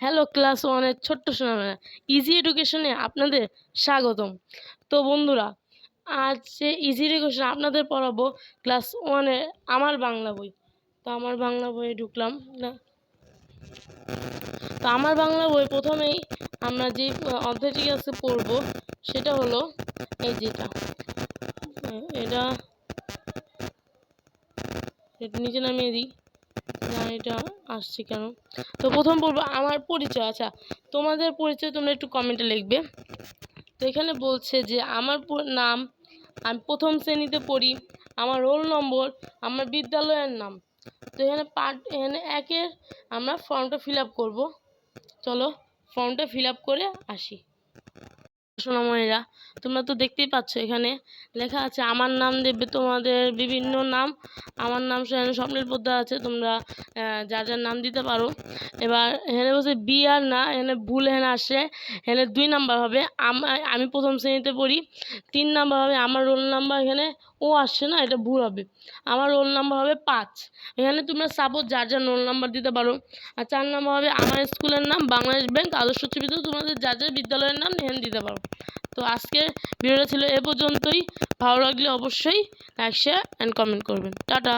Hello class ওয়ানের ছোট্ট সোনামেরা, easy এডুকেশনে আপনাদের স্বাগতম। তো বন্ধুরা, আজ যে ইজি এডুকেশন আপনাদের পড়াবো ক্লাস ওয়ানে আমার বাংলা বই। তো আমার বাংলা বইয়ে ঢুকলাম না। তো আমার বাংলা বই প্রথমেই আমরা যে অধ্যায়টি আজকে পড়বো সেটা হলো এই যেটা, এটা নিচে নামিয়ে দিই, এটা আসছে কেন। তো প্রথম বলবো আমার পরিচয়। আচ্ছা, তোমাদের পরিচয় তোমরা একটু কমেন্টে লিখবে। তো এখানে বলছে যে আমার নাম, আমি প্রথম শ্রেণীতে পড়ি, আমার রোল নম্বর, আমার বিদ্যালয়ের নাম। তো এখানে একের আমরা ফর্মটা ফিল আপ করবো। চলো ফর্মটা ফিল আপ করে আসি। সোনামণিরা, তোমরা তো দেখতেই পাচ্ছ এখানে লেখা আছে আমার নাম দেবে, তোমাদের বিভিন্ন নাম। আমার নাম স্বপ্নের পোদ্দার আছে, তোমরা যার যার নাম দিতে পারো। এবার এখানে বলছে বি আর না, এখানে ভুল এখানে আসে। এখানে 2 নাম্বার হবে, আমি প্রথম শ্রেণীতে পড়ি। 3 নাম্বার হবে আমার রোল নাম্বার, এখানে ও আসছে না, এটা ভুল হবে। আমার রোল নাম্বার হবে 5। এখানে তোমরা সাপোজ যার যার রোল নাম্বার দিতে পারো। আর 4 নাম্বার হবে আমার স্কুলের নাম বাংলাদেশ ব্যাংক আদর্শ উচ্চ বিদ্যালয়, তোমাদের যার যার বিদ্যালয়ের নাম এখানে দিতে পারো। তো আজকের ভিডিওটা ছিল এ পর্যন্তই। ভালো লাগলে অবশ্যই লাইক, শেয়ার অ্যান্ড কমেন্ট করবেন। টাটা।